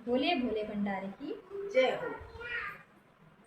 बोलिए भोले भंडारी की जय हो।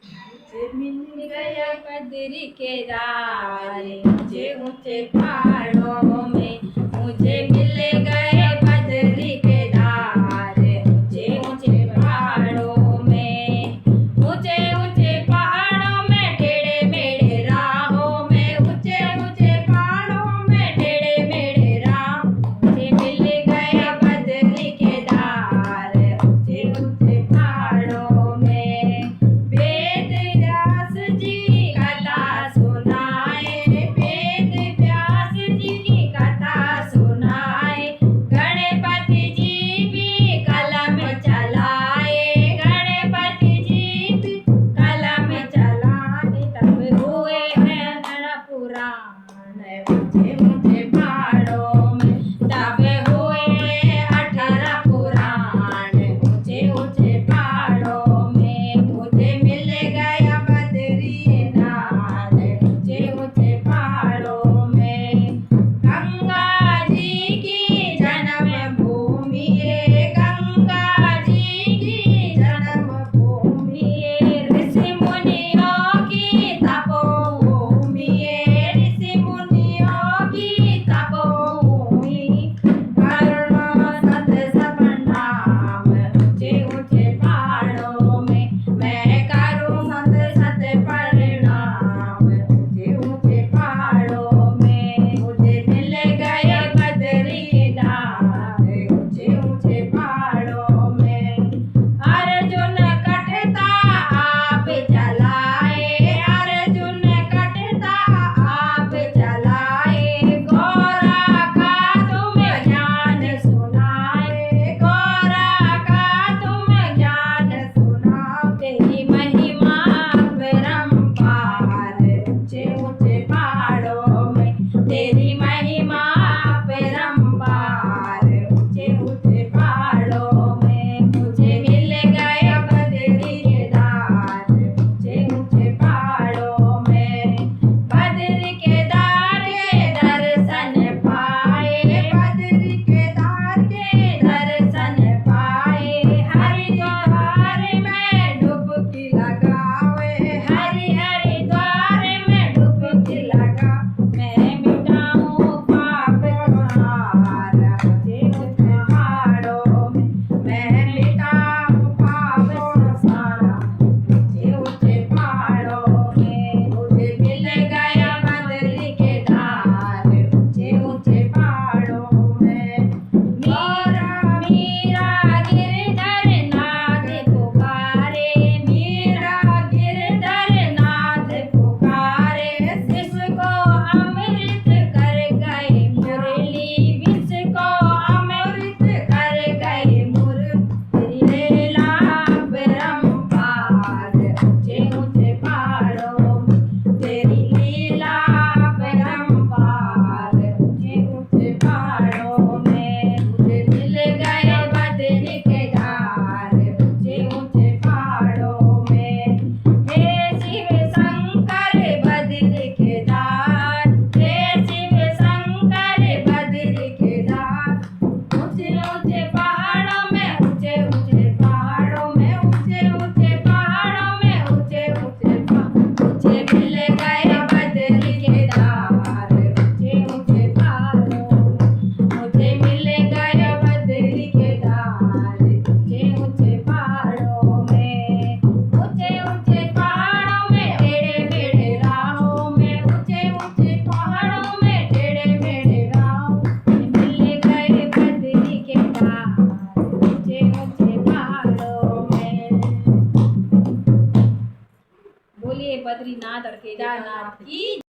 मुझे मिल गया बद्री के तारे ऊंचे ऊंचे पहाड़ों में, मुझे मिल गए बद्री के तारे ऊंचे ऊंचे पहाड़ों में। ऊंचे ऊंचे पहाड़ों में टेढ़े मेढ़े राहों में, ऊंचे ऊंचे पहाड़ों में टेढ़े मेढ़े राह, मुझे मिल गए बद्री के तारे ऊंचे ऊंचे पहाड़ों में। वेद व्यास जी कथा सुनाए, वेद व्यास जी की कथा सुनाए, गणपति जी भी कलम चलाए, गणपति जी भी कलम चलाए, तब हुए हैं पुराण ऊंचे ऊंचे पहाड़ों में, तब हुए 18 पुराण ऊंचे ऊंचे पहाड़ों में। मुझे मिल गया बद्रीनाथ ऊंचे ऊंचे पहाड़ों में। गंगा जी की जन्म भूमि है, गंगा जी की जन्म भूमि है, ऋषि मुनियों की तपोभूमि है, ऋषि मुनियों की तपोभूमि। करोड़ों सत प्रणाम ऊंचे ऊंचे पहाड़ों में, मैं करूं सत प्रणाम ऊंचे ऊंचे पहाड़ों में। मुझे मिल गए बद्रीनाथ ऊंचे ऊंचे पहाड़ों में। अर्जुन कटता आप जलाए, अर्जुन कटता आप जलाए, गौरा का तुम ज्ञान सुनाए, गौरा का तुम ज्ञान सुनाओ। तेरी महिमा अपरंपार ऊंचे ऊंचे पहाड़ों में, तेरी महिमा अपरंपार ऊंचे ऊंचे पहाड़ों में। मुझे मिल गए बद्री के दार ऊंचे ऊंचे पहाड़ों में। बद्री के दार के दर्शन पाए, बद्री के दार के दर्शन पाए, हरिद्वार में डुबकी लगावे, हरिद्वार में डुबकी लगा। मैं मिटाऊं पाप संसार ऊंचे ऊंचे पहाड़ों में, मैं मिटाऊं पाप संसार ऊंचे ऊंचे पहाड़ों में। मुझे मिल गया बद्री के तार ऊंचे ऊंचे पहाड़ों में। मीरा मीरा गिरधर नाथ पुकारे, मीरा गिरधर नाथ पुकारे, शिष को अमृत कर गए मुरली, विष को अमृत कर गए मुरली। लीला अपरंपार ऊंचे ऊंचे पहाड़ों में, तेरी लीला अपरंपार ऊंचे ऊंचे पहाड़ों में। मुझे मिल गए बद्री के तार ऊंचे ऊंचे पहाड़ों में। हे शिव शंकर बद्री के तार, हे शिव शंकर बद्री के तार, ऊंचे ऊंचे पहाड़ों में, ऊंचे ऊंचे पहाड़ों में, ऊंचे ऊंचे पहाड़ों में, ऊंचे ऊंचे मुझे मिल गए बद्री के तार ऊंचे ऊंचे पहाड़ों में। मुझे मिल गए बद्री के तार ऊंचे ऊंचे पहाड़ों में। ऊंचे ऊंचे पहाड़ों में टेढ़े मेढ़े राहों में, ऊंचे ऊंचे पहाड़ों में टेढ़े मेढ़े राहों, मिल गए बद्री के तार ऊंचे ऊंचे पहाड़ों में। बोलिए बद्रीनाथ और केदारनाथ की